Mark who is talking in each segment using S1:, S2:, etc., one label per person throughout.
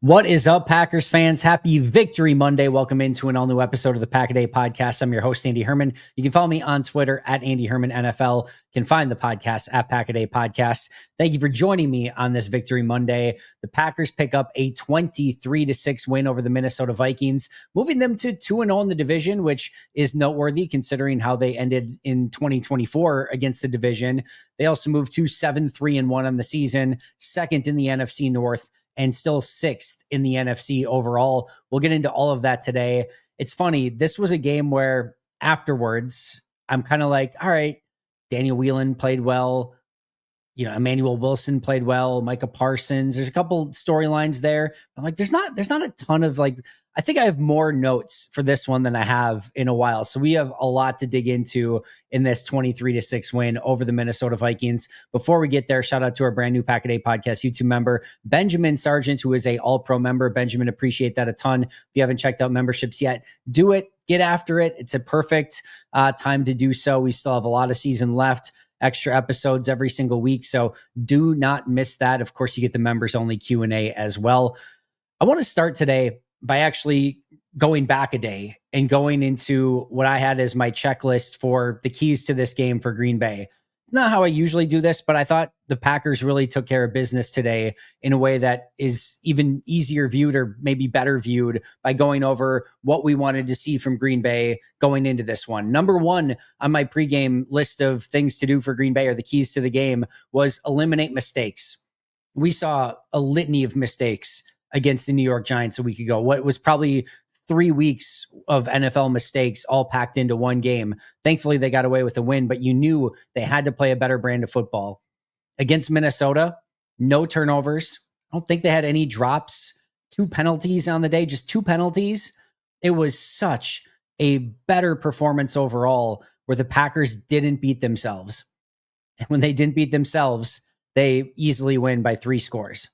S1: What is up, Packers fans? Happy Victory Monday. Welcome into an all-new episode of the Pack-A-Day Podcast. I'm your host, Andy Herman. You can follow me on Twitter at Andy Herman NFL. You can find the podcast at Pack-A-Day Podcast. Thank you for joining me on this Victory Monday. The Packers pick up a 23-6 win over the Minnesota Vikings, moving them to 2-0 in the division, which is noteworthy considering how they ended in 2024 against the division. They also moved to 7-3-1 on the season, second in the NFC North, and still sixth in the NFC overall. We'll get into all of that today. It's funny. This was a game where afterwards, I'm kind of like, all right, Daniel Whelan played well. Emmanuel Wilson played well. Micah Parsons. There's a couple storylines there. I'm like, there's not a ton of I think I have more notes for this one than I have in a while. So we have a lot to dig into in this 23-6 win over the Minnesota Vikings. Before we get there, shout out to our brand new Pack-A-Day Podcast YouTube member, Benjamin Sargent, who is a All-Pro member. Benjamin, appreciate that a ton. If you haven't checked out memberships yet, do it. Get after it. It's a perfect time to do so. We still have a lot of season left. Extra episodes every single week. So do not miss that. Of course, you get the members only Q&A as well. I want to start today by actually going back a day and going into what I had as my checklist for the keys to this game for Green Bay. Not how I usually do this, but I thought the Packers really took care of business today in a way that is even easier viewed or maybe better viewed by going over what we wanted to see from Green Bay going into this one. Number one on my pregame list of things to do for Green Bay or the keys to the game was eliminate mistakes. We saw a litany of mistakes against the New York Giants a week ago. What was probably 3 weeks of NFL mistakes all packed into one game. Thankfully, they got away with a win, but you knew they had to play a better brand of football. Against Minnesota, no turnovers. I don't think they had any drops. 2 penalties on the day, just 2 penalties. It was such a better performance overall where the Packers didn't beat themselves. And when they didn't beat themselves, they easily win by 3 scores.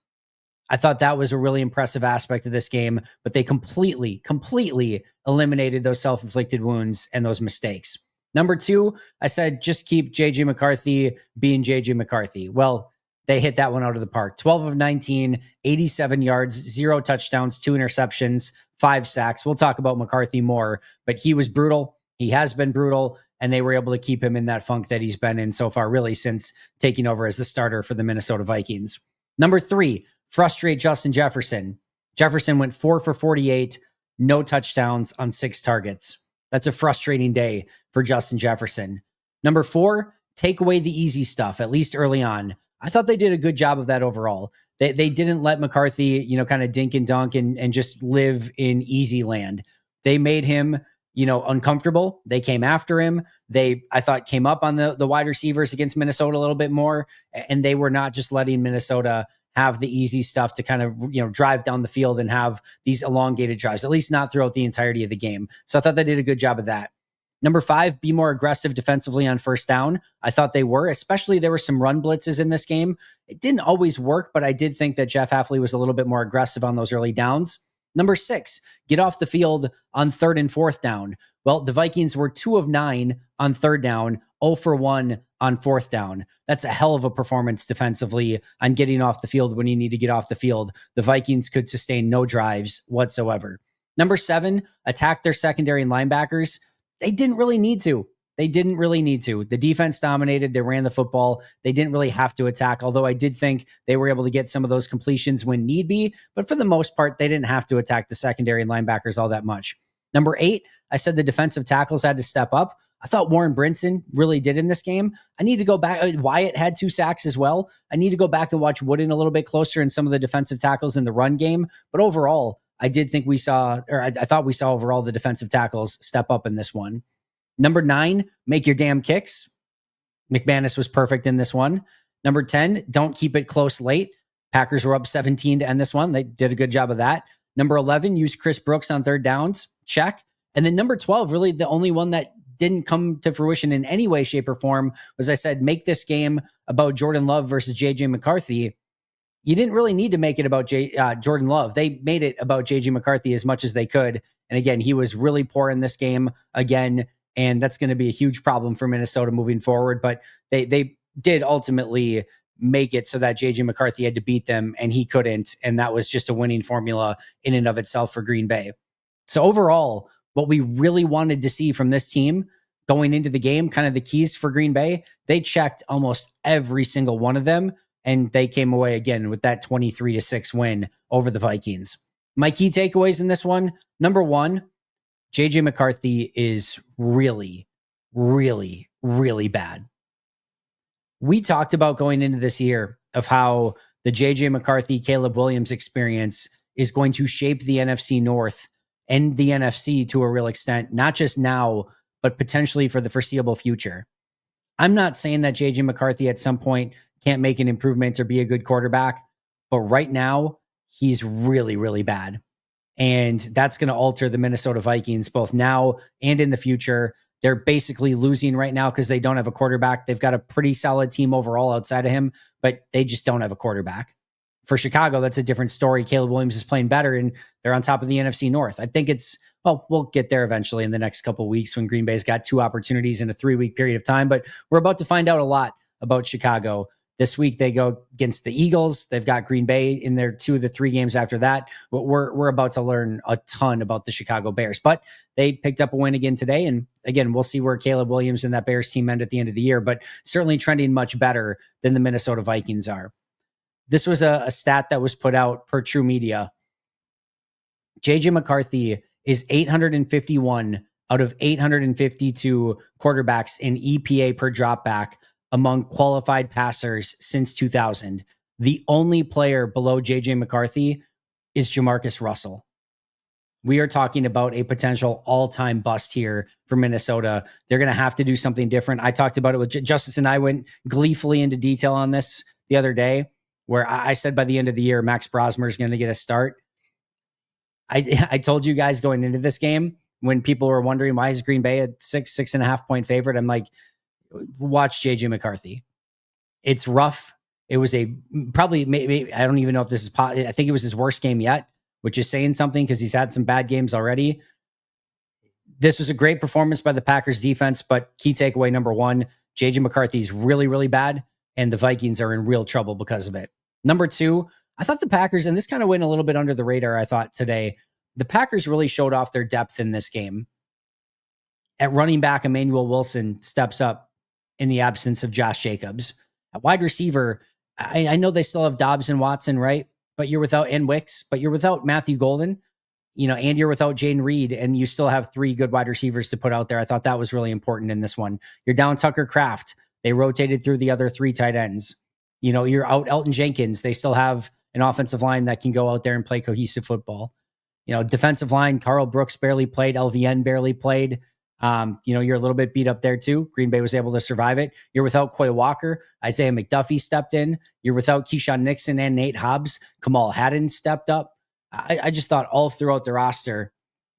S1: I thought that was a really impressive aspect of this game, but they completely eliminated those self-inflicted wounds and those mistakes. Number 2, I said, just keep JJ McCarthy being JJ McCarthy. Well, they hit that one out of the park. 12 of 19, 87 yards, 0 touchdowns, 2 interceptions, 5 sacks. We'll talk about McCarthy more, but he was brutal. He has been brutal, and they were able to keep him in that funk that he's been in so far, really, since taking over as the starter for the Minnesota Vikings. Number 3, frustrate Justin Jefferson. Jefferson went 4 for 48, no touchdowns on 6 targets. That's a frustrating day for Justin Jefferson. Number 4, take away the easy stuff, at least early on. I thought they did a good job of that overall. They didn't let McCarthy, kind of dink and dunk and just live in easy land. They made him, uncomfortable. They came after him. I thought, came up on the wide receivers against Minnesota a little bit more, and they were not just letting Minnesota have the easy stuff to kind of, drive down the field and have these elongated drives, at least not throughout the entirety of the game. So I thought they did a good job of that. Number 5, be more aggressive defensively on first down. I thought they were, especially there were some run blitzes in this game. It didn't always work, but I did think that Jeff Hafley was a little bit more aggressive on those early downs. Number 6, get off the field on 3rd and 4th down. Well, the Vikings were 2 of 9 on 3rd down, 0 for 1 on 4th down. That's a hell of a performance defensively on getting off the field when you need to get off the field. The Vikings could sustain no drives whatsoever. Number 7, attack their secondary and linebackers. They didn't really need to. The defense dominated. They ran the football. They didn't really have to attack, although I did think they were able to get some of those completions when need be. But for the most part, they didn't have to attack the secondary and linebackers all that much. Number 8, I said the defensive tackles had to step up. I thought Warren Brinson really did in this game. I need to go back. Wyatt had 2 sacks as well. I need to go back and watch Wooden a little bit closer in some of the defensive tackles in the run game. But overall, I thought we saw overall the defensive tackles step up in this one. Number 9, make your damn kicks. McManus was perfect in this one. Number 10, don't keep it close late. Packers were up 17 to end this one. They did a good job of that. Number 11, use Chris Brooks on 3rd downs. Check. And then number 12, really the only one that didn't come to fruition in any way, shape, or form was, I said, make this game about Jordan Love versus JJ McCarthy. You didn't really need to make it about Jordan Love. They made it about JJ McCarthy as much as they could. And again, he was really poor in this game again. And that's going to be a huge problem for Minnesota moving forward. But they did ultimately make it so that JJ McCarthy had to beat them and he couldn't. And that was just a winning formula in and of itself for Green Bay. So overall, what we really wanted to see from this team going into the game, kind of the keys for Green Bay, they checked almost every single one of them. And they came away again with that 23-6 win over the Vikings. My key takeaways in this one, number one, JJ McCarthy is really, really, really bad. We talked about going into this year of how the JJ McCarthy, Caleb Williams experience is going to shape the NFC North and the NFC to a real extent, not just now, but potentially for the foreseeable future. I'm not saying that JJ McCarthy at some point can't make an improvement or be a good quarterback, but right now he's really, really bad. And that's going to alter the Minnesota Vikings both now and in the future. They're basically losing right now because they don't have a quarterback. They've got a pretty solid team overall outside of him, but they just don't have a quarterback. For Chicago, that's a different story. Caleb Williams is playing better and they're on top of the NFC North. I think we'll get there eventually in the next couple of weeks when Green Bay's got 2 opportunities in a 3-week period of time, but we're about to find out a lot about Chicago. This week they go against the Eagles. They've got Green Bay in their 2 of the 3 games after that. We're about to learn a ton about the Chicago Bears, but they picked up a win again today. And again, we'll see where Caleb Williams and that Bears team end at the end of the year, but certainly trending much better than the Minnesota Vikings are. This was a stat that was put out per True Media. JJ McCarthy is 851 out of 852 quarterbacks in EPA per dropback among qualified passers since 2000. The only player below JJ McCarthy is Jamarcus Russell. We are talking about a potential all-time bust here for Minnesota. They're going to have to do something different. I talked about it with Justice, and I went gleefully into detail on this the other day, where I said by the end of the year, Max Brosmer is going to get a start. I told you guys going into this game, when people were wondering why is Green Bay a 6.5 point favorite, I'm like, watch JJ McCarthy. It's rough. It was maybe I don't even know if this is, I think it was his worst game yet, which is saying something because he's had some bad games already. This was a great performance by the Packers defense, but key takeaway number one, JJ McCarthy's really, really bad, and the Vikings are in real trouble because of it. Number two, I thought the Packers, and this kind of went a little bit under the radar, I thought today, the Packers really showed off their depth in this game. At running back, Emmanuel Wilson steps up in the absence of Josh Jacobs. At wide receiver, I know they still have Dobbs and Watson, right? But you're without Wicks, but you're without Matthew Golden, and you're without Jayden Reed, and you still have 3 good wide receivers to put out there. I thought that was really important in this one. You're down Tucker Kraft. They rotated through the other 3 tight ends. You're out Elton Jenkins. They still have an offensive line that can go out there and play cohesive football. Defensive line, Carl Brooks barely played. LVN barely played. You're a little bit beat up there too. Green Bay was able to survive it. You're without Quay Walker. Isaiah McDuffie stepped in. You're without Keyshawn Nixon and Nate Hobbs. Kamal Haddon stepped up. I just thought all throughout the roster,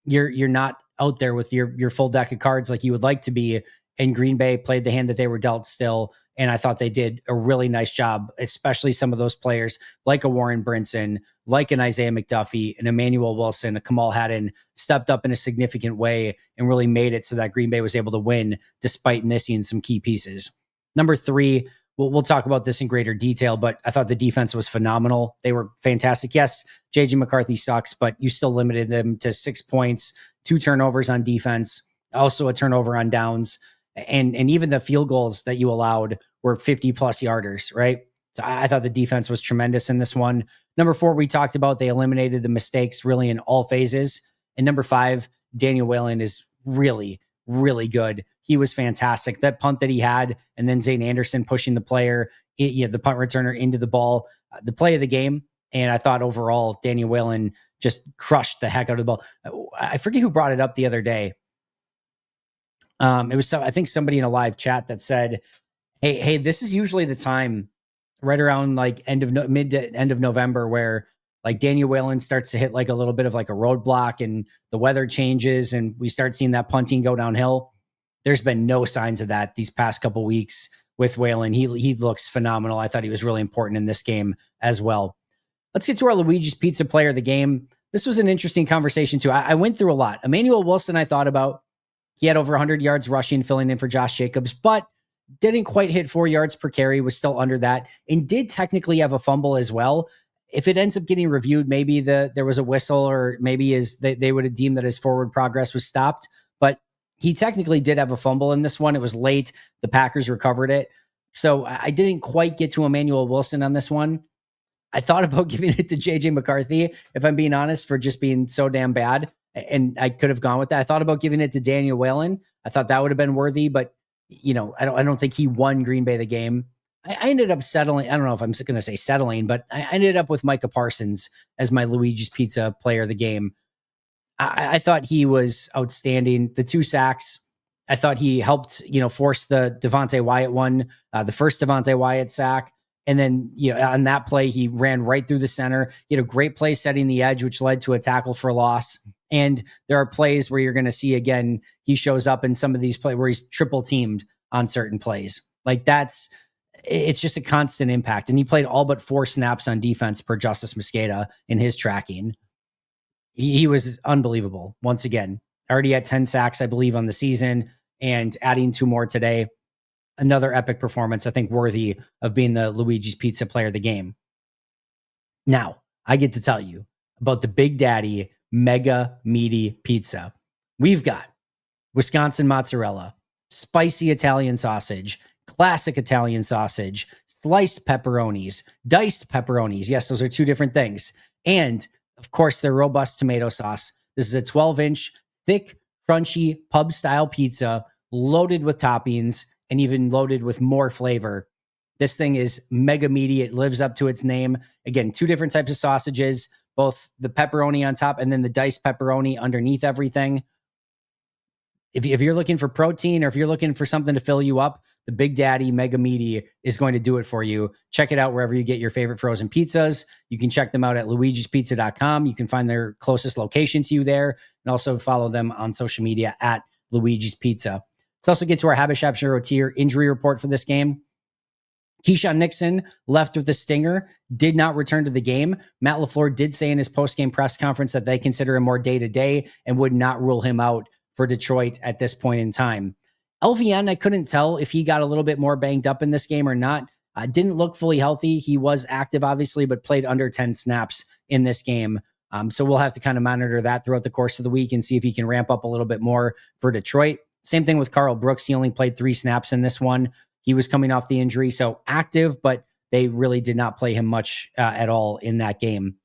S1: you're not out there with your full deck of cards like you would like to be. And Green Bay played the hand that they were dealt still. And I thought they did a really nice job, especially some of those players like a Warren Brinson, like an Isaiah McDuffie, an Emmanuel Wilson, a Kamal Haddon stepped up in a significant way and really made it so that Green Bay was able to win despite missing some key pieces. Number 3, we'll talk about this in greater detail, but I thought the defense was phenomenal. They were fantastic. Yes, JJ McCarthy sucks, but you still limited them to 6 points, 2 turnovers on defense, also a turnover on downs. And even the field goals that you allowed were 50 plus yarders, right? So I thought the defense was tremendous in this one. Number 4, we talked about, they eliminated the mistakes really in all phases. And number 5, Daniel Whalen is really, really good. He was fantastic. That punt that he had, and then Zane Anderson pushing the player, the punt returner into the ball, the play of the game. And I thought overall, Daniel Whalen just crushed the heck out of the ball. I forget who brought it up the other day. It was I think somebody in a live chat that said, hey, this is usually the time right around like mid to end of November where like Daniel Whalen starts to hit like a little bit of like a roadblock and the weather changes and we start seeing that punting go downhill. There's been no signs of that these past couple weeks with Whalen. He looks phenomenal. I thought he was really important in this game as well. Let's get to our Luigi's Pizza player of the game. This was an interesting conversation too. I went through a lot. Emmanuel Wilson, I thought about. He had over 100 yards rushing, filling in for Josh Jacobs, but Didn't quite hit 4 yards per carry, was still under that, and did technically have a fumble as well. If it ends up getting reviewed, maybe there was a whistle, or maybe they would have deemed that his forward progress was stopped. But he technically did have a fumble in this one. It was late. The Packers recovered it. So I didn't quite get to Emmanuel Wilson on this one. I thought about giving it to JJ McCarthy, if I'm being honest, for just being so damn bad. And I could have gone with that. I thought about giving it to Daniel Whalen. I thought that would have been worthy, but I don't think he won Green Bay the game. I ended up settling. I don't know if I'm going to say settling, but I ended up with Micah Parsons as my Luigi's Pizza player of the game. I thought he was outstanding. The 2 sacks, I thought he helped, force the Devontae Wyatt one, the first Devontae Wyatt sack. And then, on that play, he ran right through the center. He had a great play setting the edge, which led to a tackle for loss. And there are plays where you're going to see, again, he shows up in some of these plays where he's triple teamed on certain plays. Like it's just a constant impact. And he played all but 4 snaps on defense per Justice Mosqueda in his tracking. He was unbelievable. Once again, already at 10 sacks, I believe, on the season, and adding 2 more today. Another epic performance, I think, worthy of being the Luigi's Pizza player of the game. Now, I get to tell you about the Big Daddy Mega Meaty Pizza. We've got Wisconsin mozzarella, spicy Italian sausage, classic Italian sausage, sliced pepperonis, diced pepperonis. Yes, those are 2 different things. And, of course, their robust tomato sauce. This is a 12-inch, thick, crunchy, pub-style pizza loaded with toppings and even loaded with more flavor. This thing is mega meaty. It lives up to its name. Again, 2 different types of sausages, both the pepperoni on top and then the diced pepperoni underneath everything. If you're looking for protein, or if you're looking for something to fill you up, the Big Daddy Mega Meaty is going to do it for you. Check it out wherever you get your favorite frozen pizzas. You can check them out at luigispizza.com. You can find their closest location to you there, and also follow them on social media at Luigi's Pizza. Let's also get to our Habeshaps Hero tier injury report for this game. Keyshawn Nixon left with a stinger, did not return to the game. Matt LaFleur did say in his post-game press conference that they consider him more day-to-day and would not rule him out for Detroit at this point in time. LVN, I couldn't tell if he got a little bit more banged up in this game or not. Didn't look fully healthy. He was active, obviously, but played under 10 snaps in this game. So we'll have to kind of monitor that throughout the course of the week and see if he can ramp up a little bit more for Detroit. Same thing with Carl Brooks. He only played 3 snaps in this one. He was coming off the injury, so active, but they really did not play him much at all in that game.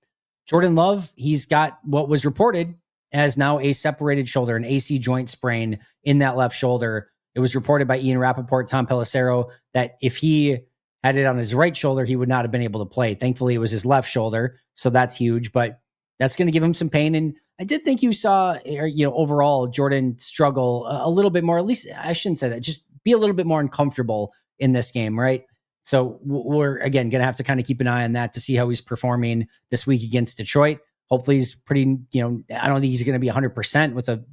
S1: Jordan Love, he's got what was reported as now a separated shoulder, an AC joint sprain in that left shoulder. It was reported by Ian Rappaport, Tom Pelissero, that if he had it on his right shoulder, he would not have been able to play. Thankfully, it was his left shoulder, so that's huge, but that's going to give him some pain. And I did think you saw, overall, Jordan struggle a little bit more. At least I shouldn't say that. Just be a little bit more uncomfortable in this game, right? So we're, again, going to have to kind of keep an eye on that to see how he's performing this week against Detroit. Hopefully he's pretty, I don't think he's going to be 100% with a,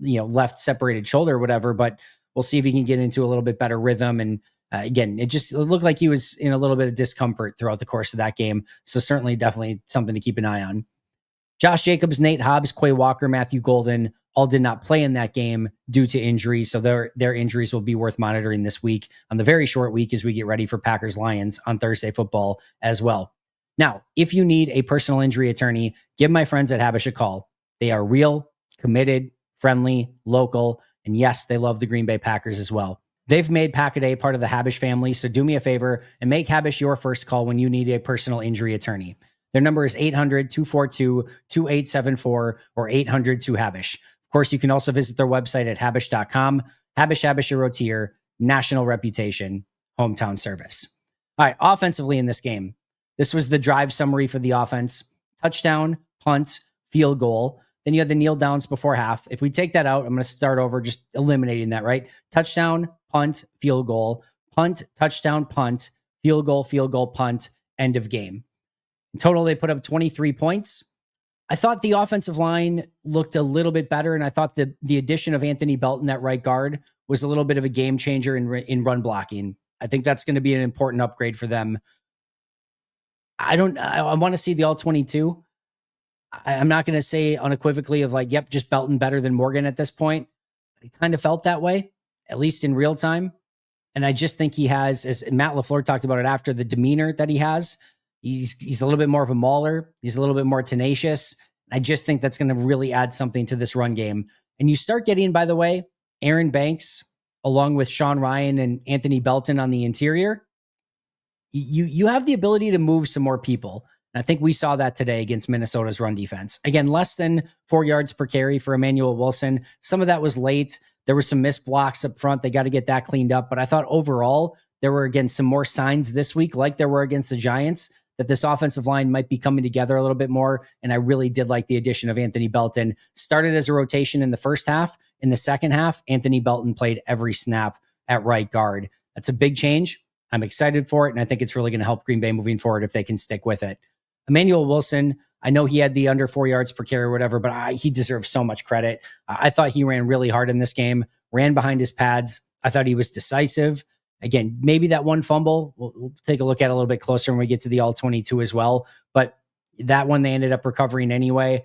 S1: left separated shoulder or whatever, but we'll see if he can get into a little bit better rhythm. And again, it looked like he was in a little bit of discomfort throughout the course of that game. So certainly, definitely something to keep an eye on. Josh Jacobs, Nate Hobbs, Quay Walker, Matthew Golden all did not play in that game due to injury. So their injuries will be worth monitoring this week on the very short week as we get ready for Packers-Lions on Thursday football as well. Now, if you need a personal injury attorney, give my friends at Habish a call. They are real, committed, friendly, local, and yes, they love the Green Bay Packers as well. They've made Pack-A-Day part of the Habish family, so do me a favor and make Habish your first call when you need a personal injury attorney. Their number is 800-242-2874 or 800-2HABISH. Of course, you can also visit their website at habish.com. Habish Hero tier, national reputation, hometown service. All right, offensively in this game, this was the drive summary for the offense. Touchdown, punt, field goal. Then you had the kneel downs before half. If we take that out, I'm going to start over just eliminating that, right? Touchdown, punt, field goal, punt, touchdown, punt, field goal, punt, end of game. In total, they put up 23 points. I thought the offensive line looked a little bit better, and I thought the addition of Anthony Belton at right guard was a little bit of a game changer in run blocking. I think that's going to be an important upgrade for them. I want to see the all-22. I'm not going to say unequivocally of like, yep, just Belton better than Morgan at this point. It kind of felt that way, at least in real time. And I just think he has, as Matt LaFleur talked about it after, the demeanor that he has. He's a little bit more of a mauler. He's a little bit more tenacious. I just think that's going to really add something to this run game. And you start getting, by the way, Aaron Banks, along with Sean Ryan and Anthony Belton on the interior. You have the ability to move some more people. And I think we saw that today against Minnesota's run defense. Again, less than 4 yards per carry for Emmanuel Wilson. Some of that was late. There were some missed blocks up front. They got to get that cleaned up. But I thought overall, there were, again, some more signs this week, like there were against the Giants, that this offensive line might be coming together a little bit more. And I really did like the addition of Anthony Belton. Started as a rotation in the first half. In the second half, Anthony Belton played every snap at right guard. That's a big change. I'm excited for it, and I think it's really going to help Green Bay moving forward if they can stick with it. Emmanuel Wilson, I know he had the under 4 yards per carry or whatever, but he deserves so much credit. I thought he ran really hard in this game, ran behind his pads. I thought he was decisive. Again, maybe that one fumble, we'll take a look at it a little bit closer when we get to the all-22 as well, but that one they ended up recovering anyway.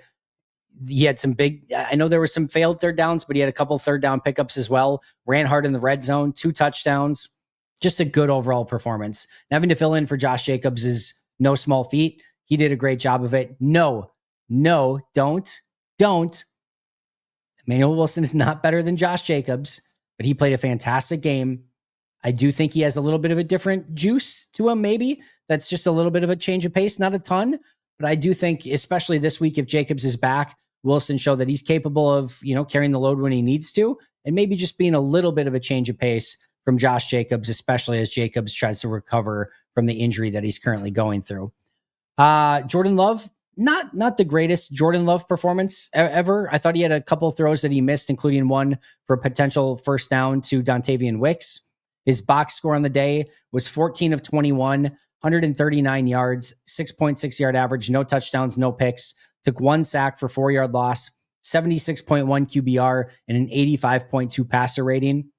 S1: He had some I know there were some failed third downs, but he had a couple third down pickups as well. Ran hard in the red zone, 2 touchdowns. Just a good overall performance. And having to fill in for Josh Jacobs is no small feat. He did a great job of it. No, don't. Emmanuel Wilson is not better than Josh Jacobs, but he played a fantastic game. I do think he has a little bit of a different juice to him, maybe. That's just a little bit of a change of pace, not a ton. But I do think, especially this week, if Jacobs is back, Wilson showed that he's capable of, carrying the load when he needs to, and maybe just being a little bit of a change of pace from Josh Jacobs, especially as Jacobs tries to recover from the injury that he's currently going through. Jordan Love, not the greatest Jordan Love performance ever. I thought he had a couple throws that he missed, including one for a potential first down to Dontavian Wicks. His box score on the day was 14 of 21, 139 yards, 6.6 yard average, no touchdowns, no picks, took 1 sack for 4-yard loss, 76.1 QBR, and an 85.2 passer rating.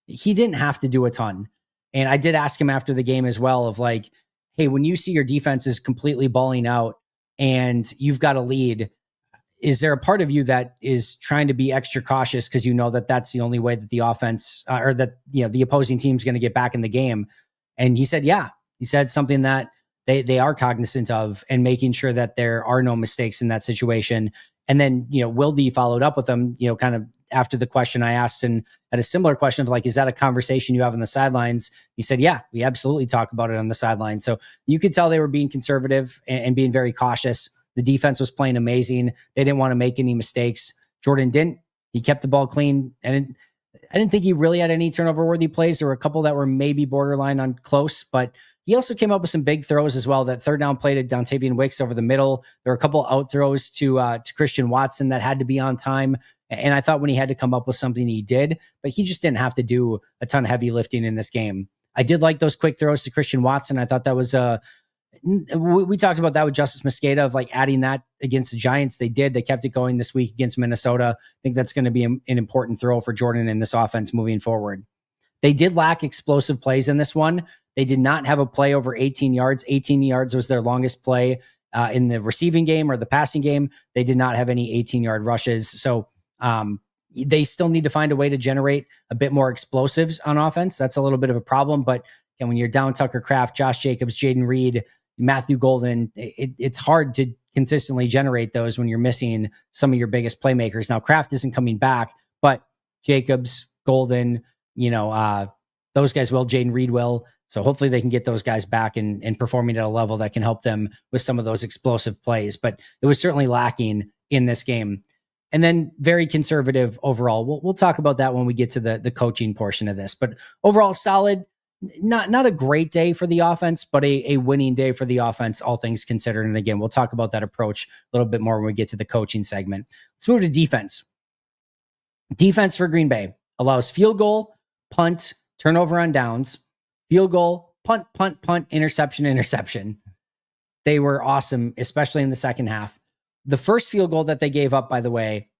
S1: He didn't have to do a ton. And I did ask him after the game as well of like, hey, when you see your defense is completely balling out and you've got a lead, is there a part of you that is trying to be extra cautious because you know that that's the only way that the offense or that the opposing team's going to get back in the game? And he said, yeah. He said something that they are cognizant of and making sure that there are no mistakes in that situation. And then, Will D followed up with them, kind of after the question I asked and had a similar question of like, is that a conversation you have on the sidelines? He said, yeah, we absolutely talk about it on the sidelines. So you could tell they were being conservative and being very cautious. The defense was playing amazing. They didn't want to make any mistakes. Jordan didn't. He kept the ball clean. And I didn't think he really had any turnover-worthy plays. There were a couple that were maybe borderline on close, but he also came up with some big throws as well. That third down play to Dontavian Wicks over the middle. There were a couple out throws to Christian Watson that had to be on time. And I thought when he had to come up with something, he did, but he just didn't have to do a ton of heavy lifting in this game. I did like those quick throws to Christian Watson. I thought that was we talked about that with Justice Mosqueda of like adding that against the Giants. They did. They kept it going this week against Minnesota. I think that's going to be an important throw for Jordan in this offense moving forward. They did lack explosive plays in this one. They did not have a play over 18 yards. 18 yards was their longest play in the receiving game or the passing game. They did not have any 18-yard rushes. So they still need to find a way to generate a bit more explosives on offense. That's a little bit of a problem. But when you're down Tucker Kraft, Josh Jacobs, Jaden Reed, Matthew Golden, it's hard to consistently generate those when you're missing some of your biggest playmakers. Now, Kraft isn't coming back, but Jacobs, Golden, those guys will. Jaden Reed will. So hopefully they can get those guys back and performing at a level that can help them with some of those explosive plays. But it was certainly lacking in this game. And then very conservative overall. We'll talk about that when we get to the coaching portion of this. But overall, solid. Not a great day for the offense, but a winning day for the offense, all things considered. And again, we'll talk about that approach a little bit more when we get to the coaching segment. Let's move to defense. Defense for Green Bay allows field goal, punt, turnover on downs, field goal, punt, interception. They were awesome, especially in the second half. The first field goal that they gave up, by the way,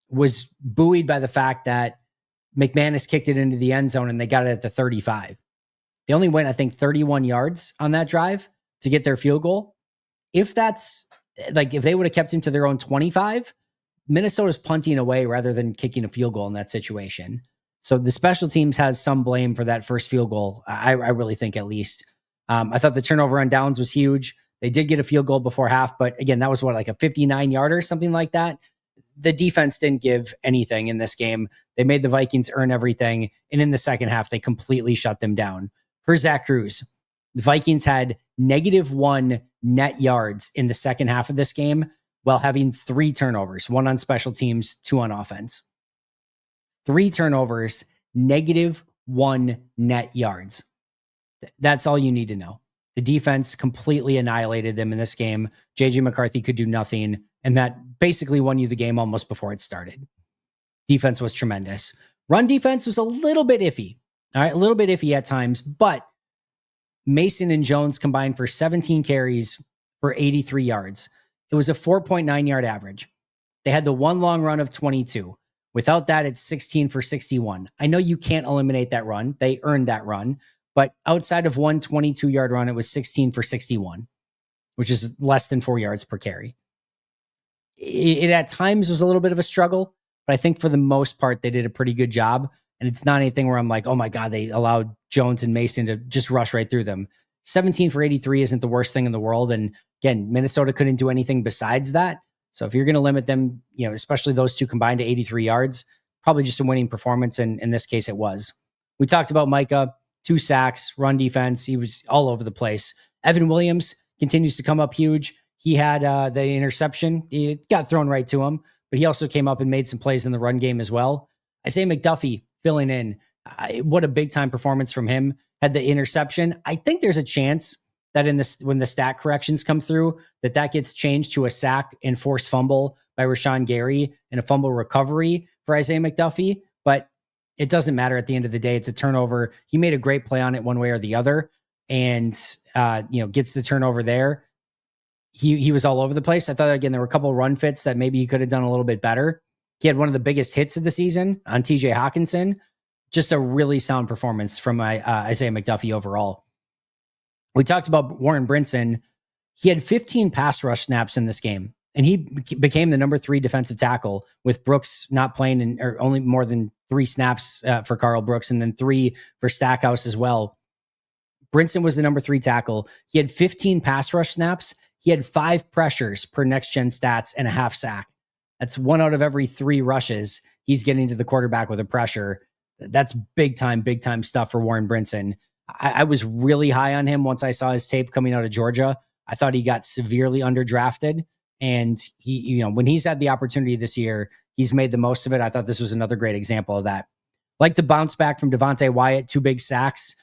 S1: was buoyed by the fact that McManus kicked it into the end zone and they got it at the 35. They only went, I think, 31 yards on that drive to get their field goal. If they would have kept him to their own 25, Minnesota's punting away rather than kicking a field goal in that situation. So the special teams has some blame for that first field goal. I really think, at least. I thought the turnover on downs was huge. They did get a field goal before half, but again, that was like a 59-yarder, something like that. The defense didn't give anything in this game. They made the Vikings earn everything. And in the second half, they completely shut them down. For Zach Cruz, the Vikings had -1 net yards in the second half of this game while having 3 turnovers, 1 on special teams, 2 on offense. 3 turnovers, -1 net yards. That's all you need to know. The defense completely annihilated them in this game. JJ McCarthy could do nothing, and that basically won you the game almost before it started. Defense was tremendous. Run defense was a little bit iffy. All right, a little bit iffy at times, but Mason and Jones combined for 17 carries for 83 yards. It was a 4.9 yard average. They had the 1 long run of 22. Without that, it's 16 for 61. I know you can't eliminate that run. They earned that run. But outside of one 22-yard run, it was 16 for 61, which is less than 4 yards per carry. It at times was a little bit of a struggle, but I think for the most part, they did a pretty good job. And it's not anything where I'm like, oh my God, they allowed Jones and Mason to just rush right through them. 17 for 83 isn't the worst thing in the world. And again, Minnesota couldn't do anything besides that. So if you're going to limit them, especially those two combined to 83 yards, probably just a winning performance. And in this case, it was. We talked about Micah, 2 sacks, run defense. He was all over the place. Evan Williams continues to come up huge. He had the interception. It got thrown right to him, but he also came up and made some plays in the run game as well. Isaiah McDuffie filling in. What a big time performance from him. Had the interception. I think there's a chance that when the stat corrections come through, that gets changed to a sack and forced fumble by Rashawn Gary and a fumble recovery for Isaiah McDuffie. But it doesn't matter at the end of the day. It's a turnover. He made a great play on it one way or the other, and gets the turnover there. He was all over the place. I thought, again, there were a couple of run fits that maybe he could have done a little bit better. He had one of the biggest hits of the season on TJ Hawkinson. Just a really sound performance from Isaiah McDuffie overall. We talked about Warren Brinson. He had 15 pass rush snaps in this game, and he became the number 3 defensive tackle, with Brooks not playing or only more than 3 snaps for Carl Brooks, and then 3 for Stackhouse as well. Brinson was the number 3 tackle. He had 15 pass rush snaps. He had 5 pressures per next gen stats and a half sack. That's 1 out of every 3 rushes. He's getting to the quarterback with a pressure. That's big time stuff for Warren Brinson. I was really high on him once I saw his tape coming out of Georgia. I thought he got severely underdrafted, and he, when he's had the opportunity this year, he's made the most of it. I thought this was another great example of that. Like the bounce back from Devontae Wyatt, 2 big sacks.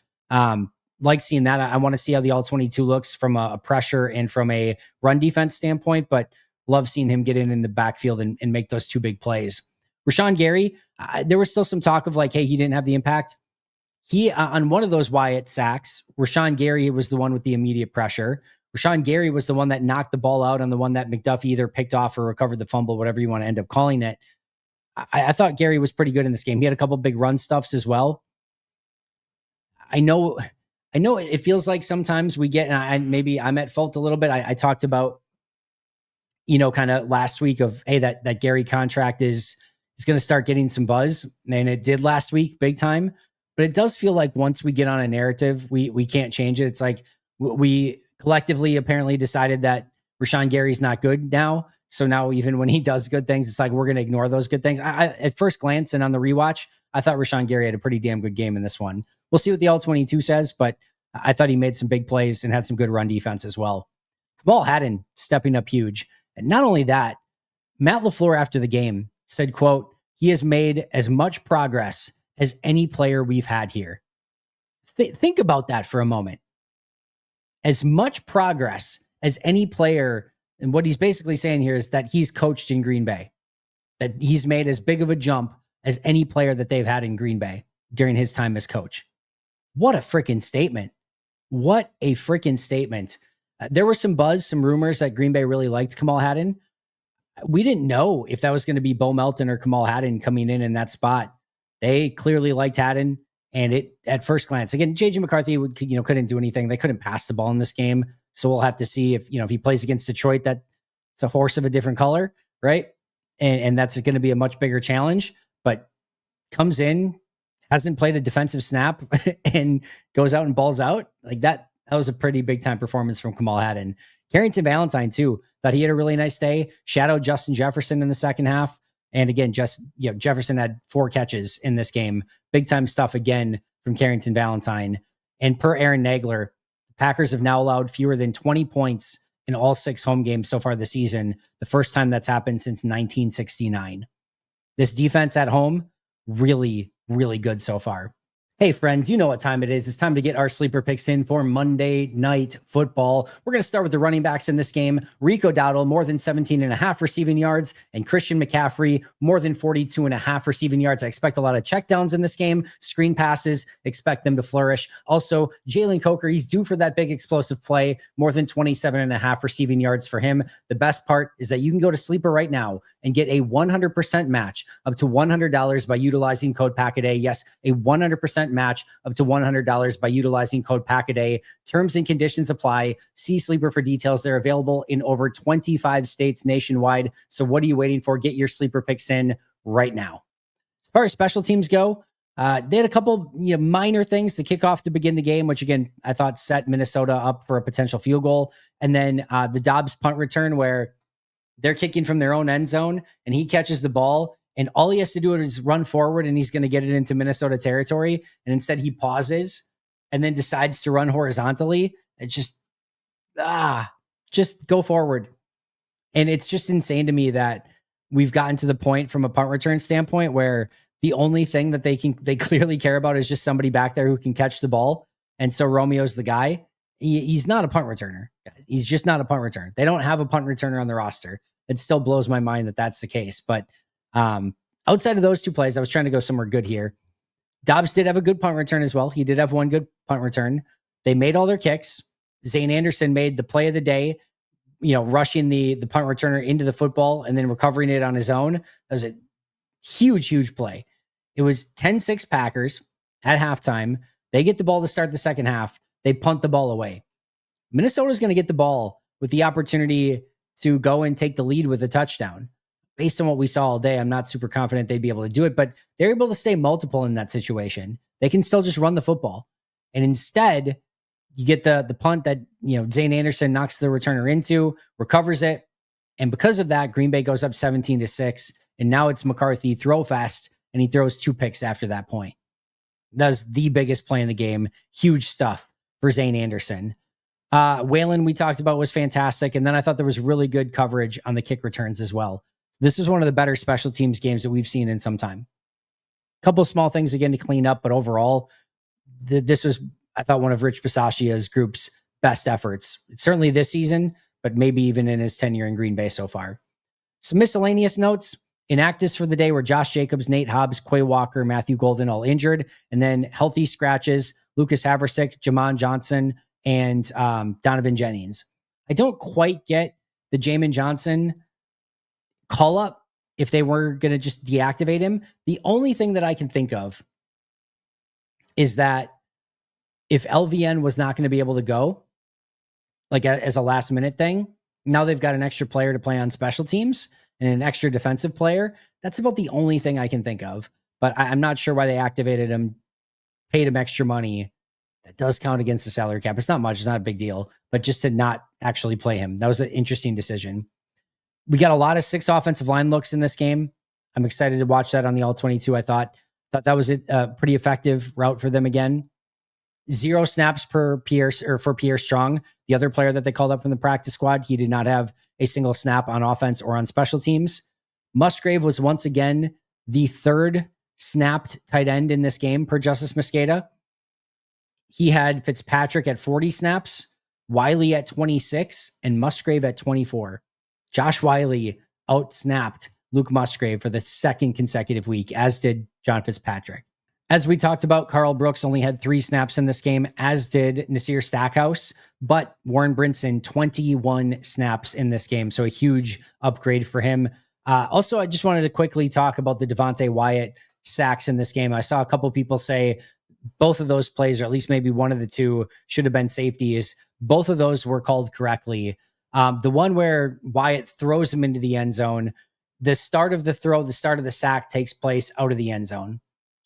S1: Like seeing that. I want to see how the all-22 looks from a pressure and from a run defense standpoint, but love seeing him get in the backfield and make those 2 big plays. Rashawn Gary, there was still some talk of like, hey, he didn't have the impact. He, on one of those Wyatt sacks, Rashawn Gary was the one with the immediate pressure. Rashawn Gary was the one that knocked the ball out on the one that McDuffie either picked off or recovered the fumble, whatever you want to end up calling it. I thought Gary was pretty good in this game. He had a couple big run stuffs as well. I know it feels like sometimes we get, and maybe I'm at fault a little bit. I talked about, kind of last week of, hey, that Gary contract is going to start getting some buzz. And it did last week, big time. But it does feel like once we get on a narrative, we can't change it. It's like we collectively apparently decided that Rashawn Gary's not good now. So now even when he does good things, it's like we're going to ignore those good things. I at first glance and on the rewatch, I thought Rashawn Gary had a pretty damn good game in this one. We'll see what the all-22 says, but I thought he made some big plays and had some good run defense as well. Kamal Hadden stepping up huge. And not only that, Matt LaFleur after the game said, quote, "He has made as much progress as any player we've had here." Think about that for a moment. As much progress as any player, and what he's basically saying here is that he's coached in Green Bay, that he's made as big of a jump as any player that they've had in Green Bay during his time as coach. What a freaking statement. What a freaking statement. There was some buzz, some rumors that Green Bay really liked Kamal Hadden. We didn't know if that was going to be Bo Melton or Kamal Hadden coming in that spot. They clearly liked Hadden, and it at first glance, again, JJ McCarthy couldn't do anything. They couldn't pass the ball in this game, so we'll have to see if he plays against Detroit. That it's a horse of a different color, right? And that's going to be a much bigger challenge. But comes in, hasn't played a defensive snap and goes out and balls out like that. That was a pretty big time performance from Kamal Haddon. Carrington Valentine too, thought he had a really nice day. Shadowed Justin Jefferson in the second half. And again, Jefferson had 4 catches in this game. Big time stuff again from Carrington Valentine. And per Aaron Nagler, the Packers have now allowed fewer than 20 points in all 6 home games so far this season. The first time that's happened since 1969. This defense at home, really, really good so far. Hey, friends, you know what time it is. It's time to get our sleeper picks in for Monday Night Football. We're going to start with the running backs in this game. Rico Dowdle, more than 17.5 receiving yards, and Christian McCaffrey, more than 42.5 receiving yards. I expect a lot of checkdowns in this game. Screen passes, expect them to flourish. Also, Jalen Coker, he's due for that big explosive play, more than 27.5 receiving yards for him. The best part is that you can go to Sleeper right now and get a 100% match up to $100 by utilizing code PACKADAY. Yes, a 100% match up to $100 by utilizing code PACKADAY. Terms and conditions apply. See Sleeper for details. They're available in over 25 states nationwide. So what are you waiting for? Get your sleeper picks in right now. As far as special teams go, they had a couple minor things to kick off to begin the game, which again, I thought set Minnesota up for a potential field goal. And then the Dobbs punt return where they're kicking from their own end zone and he catches the ball. And all he has to do is run forward and he's going to get it into Minnesota territory. And instead he pauses and then decides to run horizontally. It's just go forward. And it's just insane to me that we've gotten to the point from a punt return standpoint where the only thing that they clearly care about is just somebody back there who can catch the ball. And so Romeo's the guy. He's not a punt returner. He's just not a punt returner. They don't have a punt returner on the roster. It still blows my mind that that's the case. But outside of those 2 plays, I was trying to go somewhere good here. Dobbs did have a good punt return as well. He did have one good punt return. They made all their kicks. Zane Anderson made the play of the day, rushing the punt returner into the football and then recovering it on his own. That was a huge play. It was 10-6 Packers at halftime. They get the ball to start the second half. They punt the ball away. Minnesota's going to get the ball with the opportunity to go and take the lead with a touchdown. Based on what we saw all day, I'm not super confident they'd be able to do it, but they're able to stay multiple in that situation. They can still just run the football. And instead, you get the punt that, Zane Anderson knocks the returner into, recovers it. And because of that, Green Bay goes up 17-6. And now it's McCarthy throw fest, and he throws 2 picks after that point. That was the biggest play in the game. Huge stuff for Zane Anderson. Waylon, we talked about, was fantastic. And then I thought there was really good coverage on the kick returns as well. This was one of the better special teams games that we've seen in some time. A couple of small things again to clean up, but overall, this was, I thought, one of Rich Bisaccia's group's best efforts. Certainly this season, but maybe even in his tenure in Green Bay so far. Some miscellaneous notes. Inactives for the day were Josh Jacobs, Nate Hobbs, Quay Walker, Matthew Golden, all injured. And then healthy scratches, Lucas Haversick, Jamon Johnson, and Donovan Jennings. I don't quite get the Jamin Johnson call up if they were going to just deactivate him. The only thing that I can think of is that if LVN was not going to be able to go, like as a last minute thing, now they've got an extra player to play on special teams and an extra defensive player. That's about the only thing I can think of. But I'm not sure why they activated him, paid him extra money. That does count against the salary cap. It's not much. It's not a big deal. But just to not actually play him, that was an interesting decision. We got a lot of 6 offensive line looks in this game. I'm excited to watch that on the All-22. I thought that was a pretty effective route for them again. 0 snaps for Pierre Strong, the other player that they called up from the practice squad. He did not have a single snap on offense or on special teams. Musgrave was once again the 3rd snapped tight end in this game per Justice Mosqueda. He had Fitzpatrick at 40 snaps, Wiley at 26, and Musgrave at 24. Josh Wiley out-snapped Luke Musgrave for the 2nd consecutive week, as did John Fitzpatrick. As we talked about, Carl Brooks only had 3 snaps in this game, as did Nasir Stackhouse, but Warren Brinson, 21 snaps in this game, so a huge upgrade for him. Also, I just wanted to quickly talk about the Devontae Wyatt sacks in this game. I saw a couple people say both of those plays, or at least maybe one of the 2, should have been safeties. Both of those were called correctly. The one where Wyatt throws him into the end zone, the start of the throw, the start of the sack takes place out of the end zone.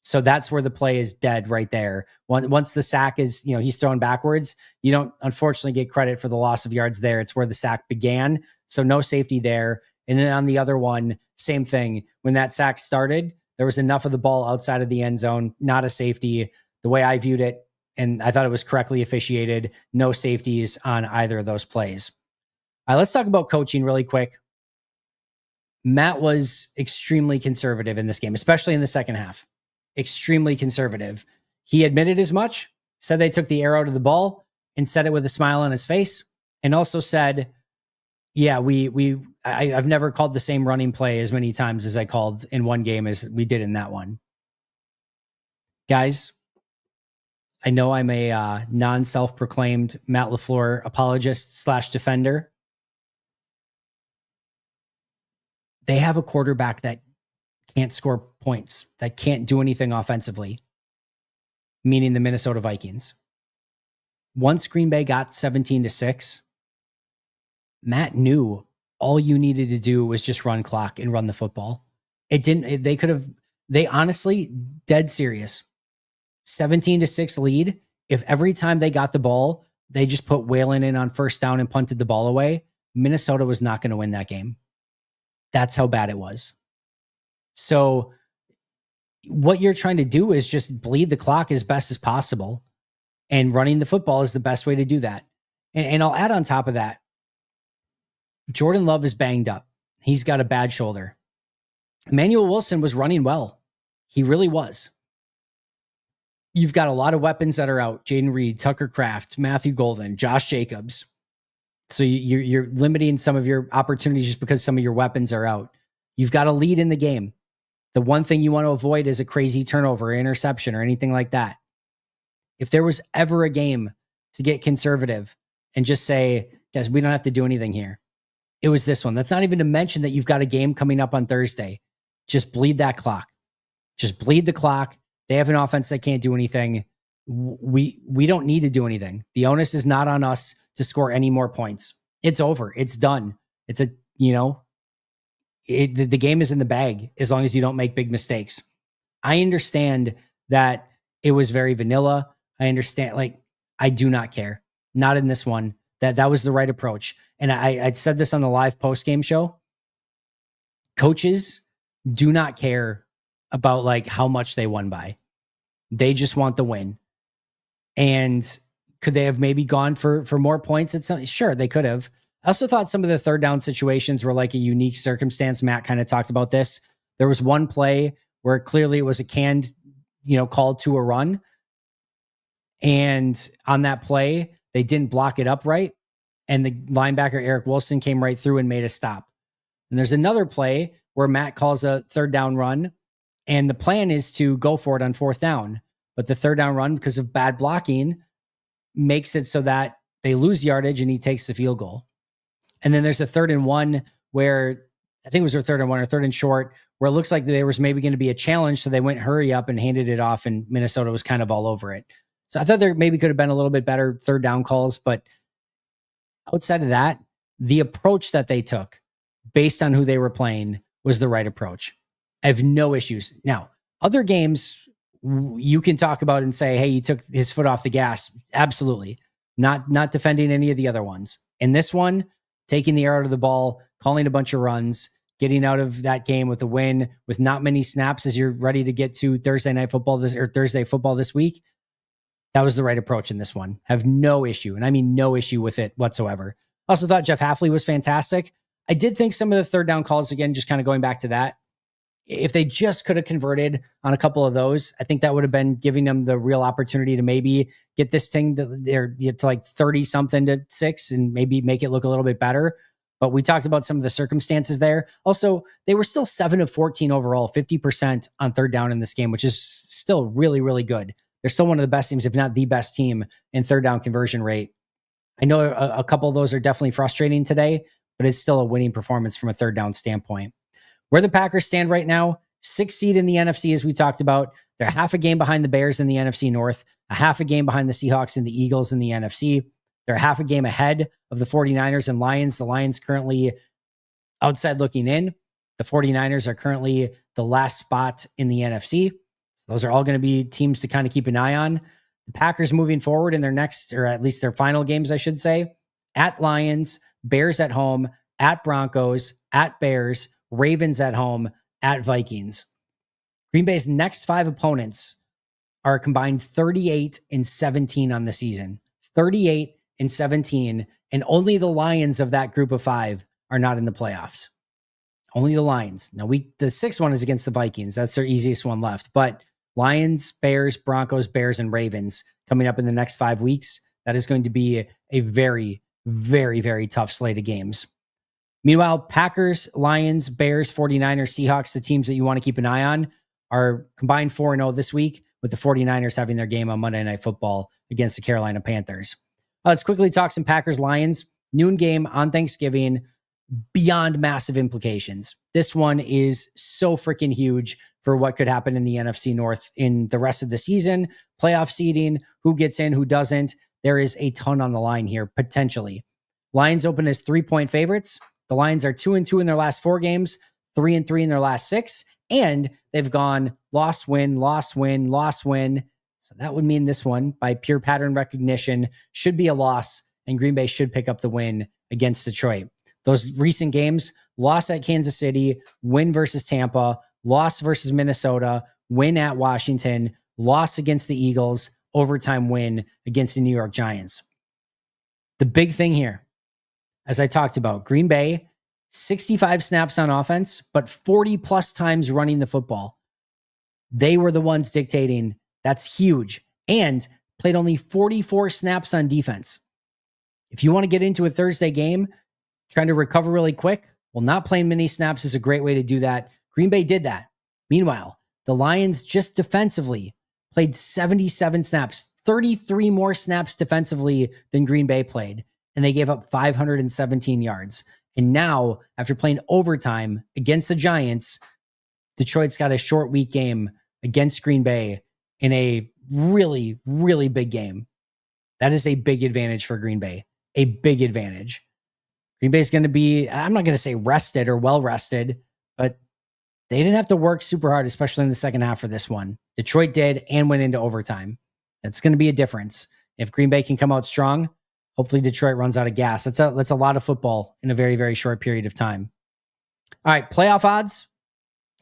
S1: So that's where the play is dead right there. Once the sack is, he's thrown backwards, you don't unfortunately get credit for the loss of yards there. It's where the sack began. So no safety there. And then on the other one, same thing. When that sack started, there was enough of the ball outside of the end zone, not a safety. The way I viewed it, and I thought it was correctly officiated, no safeties on either of those plays. All right, let's talk about coaching really quick. Matt was extremely conservative in this game, especially in the second half. Extremely conservative. He admitted as much, said they took the air out of the ball, and said it with a smile on his face, and also said, yeah, I've never called the same running play as many times as I called in one game as we did in that one. Guys, I know I'm a non-self-proclaimed Matt LaFleur apologist / defender. They have a quarterback that can't score points, that can't do anything offensively, meaning the Minnesota Vikings. Once Green Bay got 17-6, Matt knew all you needed to do was just run clock and run the football. They honestly, dead serious. 17-6 lead. If every time they got the ball, they just put Whalen in on first down and punted the ball away, Minnesota was not going to win that game. That's how bad it was. So what you're trying to do is just bleed the clock as best as possible. And running the football is the best way to do that. And I'll add on top of that, Jordan Love is banged up. He's got a bad shoulder. Emmanuel Wilson was running well. He really was. You've got a lot of weapons that are out. Jaden Reed, Tucker Kraft, Matthew Golden, Josh Jacobs. So you're limiting some of your opportunities just because some of your weapons are out. You've got a lead in the game. The one thing you want to avoid is a crazy turnover, or interception, or anything like that. If there was ever a game to get conservative and just say, guys, we don't have to do anything here, it was this one. That's not even to mention that you've got a game coming up on Thursday. Just bleed that clock. Just bleed the clock. They have an offense that can't do anything. We don't need to do anything. The onus is not on us to score any more points. It's over. It's done. It's the game is in the bag as long as you don't make big mistakes. I understand that it was very vanilla. I understand, I do not care. Not in this one. That was the right approach. And I said this on the live post-game show. Coaches do not care about how much they won by. They just want the win. And could they have maybe gone for more points at some? Sure, they could have. I also thought some of the third down situations were a unique circumstance. Matt kind of talked about this. There was one play where clearly it was a canned, call to a run. And on that play, they didn't block it up right. And the linebacker, Eric Wilson, came right through and made a stop. And there's another play where Matt calls a third down run. And the plan is to go for it on fourth down. But the third down run, because of bad blocking, makes it so that they lose yardage and he takes the field goal. And then there's a 3rd and 1 where I think it was their 3rd and 1 or 3rd and short, where it looks like there was maybe going to be a challenge. So they went hurry up and handed it off, and Minnesota was kind of all over it. So I thought there maybe could have been a little bit better third down calls. But outside of that, the approach that they took based on who they were playing was the right approach. I have no issues. Now, other games you can talk about and say, hey, he took his foot off the gas. Absolutely. Not defending any of the other ones. In this one, taking the air out of the ball, calling a bunch of runs, getting out of that game with a win, with not many snaps as you're ready to get to Thursday football this week. That was the right approach in this one. Have no issue. And I mean, no issue with it whatsoever. Also thought Jeff Hafley was fantastic. I did think some of the third down calls, again, just kind of going back to that, if they just could have converted on a couple of those, I think that would have been giving them the real opportunity to maybe get this thing to 30-something to 6 and maybe make it look a little bit better. But we talked about some of the circumstances there. Also, they were still 7 of 14 overall, 50% on third down in this game, which is still really, really good. They're still one of the best teams, if not the best team in third down conversion rate. I know a couple of those are definitely frustrating today, but it's still a winning performance from a third down standpoint. Where the Packers stand right now, 6th seed in the NFC, as we talked about. They're half a game behind the Bears in the NFC North, a half a game behind the Seahawks and the Eagles in the NFC. They're half a game ahead of the 49ers and Lions. The Lions currently outside looking in. The 49ers are currently the last spot in the NFC. Those are all going to be teams to kind of keep an eye on. The Packers moving forward in their next, or at least their final games, I should say, at Lions, Bears at home, at Broncos, at Bears, Ravens at home, at Vikings. Green Bay's next 5 opponents are combined 38-17 on the season. 38-17, and only the Lions of that group of 5 are not in the playoffs. Only the Lions. Now, the 6th one is against the Vikings. That's their easiest one left. But Lions, Bears, Broncos, Bears, and Ravens coming up in the next 5 weeks. That is going to be a very, very, very tough slate of games. Meanwhile, Packers, Lions, Bears, 49ers, Seahawks, the teams that you want to keep an eye on, are combined 4-0 this week, with the 49ers having their game on Monday Night Football against the Carolina Panthers. Let's quickly talk some Packers-Lions. Noon game on Thanksgiving, beyond massive implications. This one is so freaking huge for what could happen in the NFC North in the rest of the season, playoff seeding, who gets in, who doesn't. There is a ton on the line here, potentially. Lions open as 3-point favorites. The Lions are 2-2 in their last 4 games, 3-3 in their last 6, and they've gone loss, win, loss, win, loss, win. So that would mean this one, by pure pattern recognition, should be a loss, and Green Bay should pick up the win against Detroit. Those recent games, loss at Kansas City, win versus Tampa, loss versus Minnesota, win at Washington, loss against the Eagles, overtime win against the New York Giants. The big thing here, as I talked about, Green Bay, 65 snaps on offense, but 40 plus times running the football. They were the ones dictating. That's huge. And played only 44 snaps on defense. If you want to get into a Thursday game, trying to recover really quick, well, not playing many snaps is a great way to do that. Green Bay did that. Meanwhile, the Lions just defensively played 77 snaps, 33 more snaps defensively than Green Bay played, and they gave up 517 yards. And now, after playing overtime against the Giants, Detroit's got a short week game against Green Bay in a really, really big game. That is a big advantage for Green Bay. A big advantage. Green Bay's going to be, I'm not going to say rested or well rested, but they didn't have to work super hard, especially in the second half for this one. Detroit did and went into overtime. That's going to be a difference. If Green Bay can come out strong, hopefully Detroit runs out of gas. That's a lot of football in a very, very short period of time. All right, playoff odds.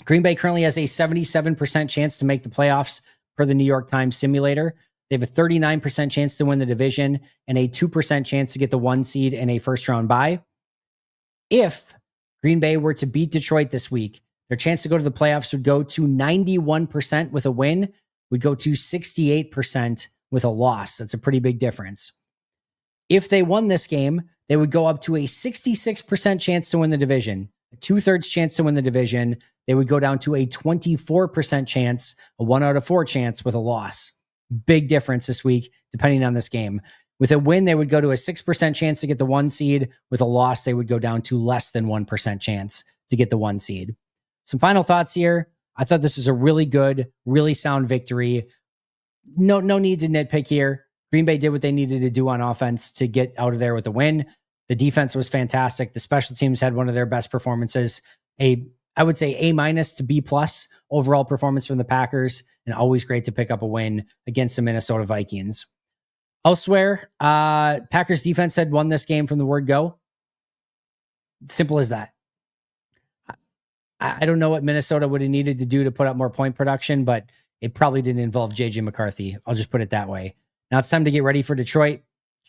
S1: Green Bay currently has a 77% chance to make the playoffs per the New York Times simulator. They have a 39% chance to win the division and a 2% chance to get the 1 seed and a first-round bye. If Green Bay were to beat Detroit this week, their chance to go to the playoffs would go to 91% with a win, would go to 68% with a loss. That's a pretty big difference. If they won this game, they would go up to a 66% chance to win the division, a 2/3 chance to win the division. They would go down to a 24% chance, a 1 out of 4 chance with a loss. Big difference this week, depending on this game. With a win, they would go to a 6% chance to get the 1 seed. With a loss, they would go down to less than 1% chance to get the 1 seed. Some final thoughts here. I thought this was a really good, really sound victory. No need to nitpick here. Green Bay did what they needed to do on offense to get out of there with a win. The defense was fantastic. The special teams had one of their best performances. I would say A- to B+ overall performance from the Packers, and always great to pick up a win against the Minnesota Vikings. Elsewhere, Packers defense had won this game from the word go. Simple as that. I don't know what Minnesota would have needed to do to put up more point production, but it probably didn't involve JJ McCarthy. I'll just put it that way. Now it's time to get ready for Detroit.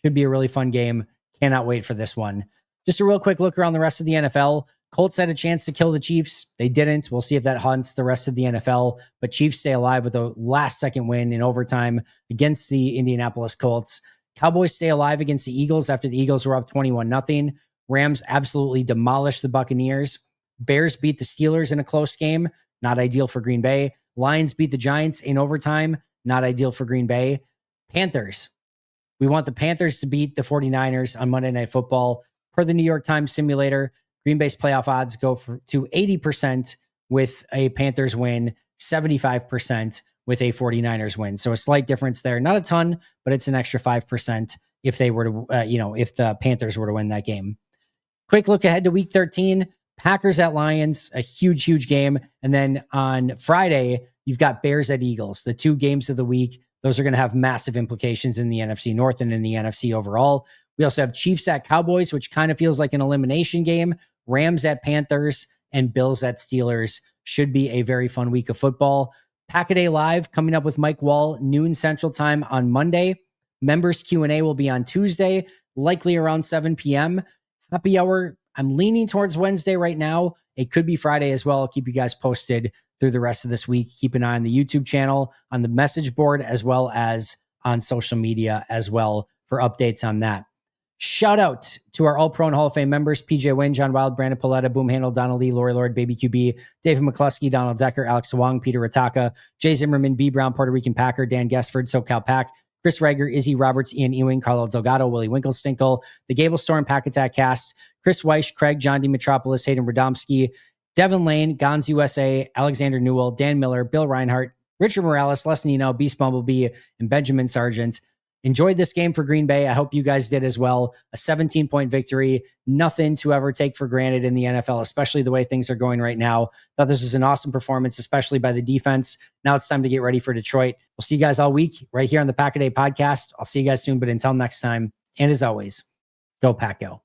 S1: Should be a really fun game. Cannot wait for this one. Just a real quick look around the rest of the NFL. Colts had a chance to kill the Chiefs. They didn't. We'll see if that haunts the rest of the NFL. But Chiefs stay alive with a last-second win in overtime against the Indianapolis Colts. Cowboys stay alive against the Eagles after the Eagles were up 21-0. Rams absolutely demolished the Buccaneers. Bears beat the Steelers in a close game. Not ideal for Green Bay. Lions beat the Giants in overtime. Not ideal for Green Bay. Panthers. We want the Panthers to beat the 49ers on Monday Night Football. Per the New York Times simulator, Green Bay's playoff odds go to 80% with a Panthers win, 75% with a 49ers win. So a slight difference there. Not a ton, but it's an extra 5% if they were to, if the Panthers were to win that game. Quick look ahead to week 13. Packers at Lions, a huge, huge game. And then on Friday, you've got Bears at Eagles, the 2 games of the week. Those are going to have massive implications in the NFC North and in the NFC overall. We also have Chiefs at Cowboys, which kind of feels like an elimination game. Rams at Panthers and Bills at Steelers. Should be a very fun week of football. Pack-A-Day Live coming up with Mike Wall, noon Central Time on Monday. Members Q&A will be on Tuesday, likely around 7 p.m. Happy hour, I'm leaning towards Wednesday right now. It could be Friday as well. I'll keep you guys posted through the rest of this week. Keep an eye on the YouTube channel, on the message board, as well as on social media as well for updates on that. Shout out to our All-Pro and Hall of Fame members, PJ Wynn, John Wild, Brandon Paletta, Boom Handle, Donald Lee, Lori Lord, Baby QB, David McCluskey, Donald Decker, Alex Wong, Peter Rataka, Jay Zimmerman, B. Brown, Puerto Rican Packer, Dan Gesford, SoCal Pack, Chris Rager, Izzy Roberts, Ian Ewing, Carlo Delgado, Willie Winkle-Stinkle, the Gable Storm Pack Attack Cast, Chris Weish, Craig, John D. Metropolis, Hayden Radomski, Devin Lane, Gons USA, Alexander Newell, Dan Miller, Bill Reinhart, Richard Morales, Les Nino, Beast Bumblebee, and Benjamin Sargent. Enjoyed this game for Green Bay. I hope you guys did as well. A 17-point victory. Nothing to ever take for granted in the NFL, especially the way things are going right now. Thought this was an awesome performance, especially by the defense. Now it's time to get ready for Detroit. We'll see you guys all week right here on the Pack-A-Day podcast. I'll see you guys soon, but until next time, and as always, go Pack Go.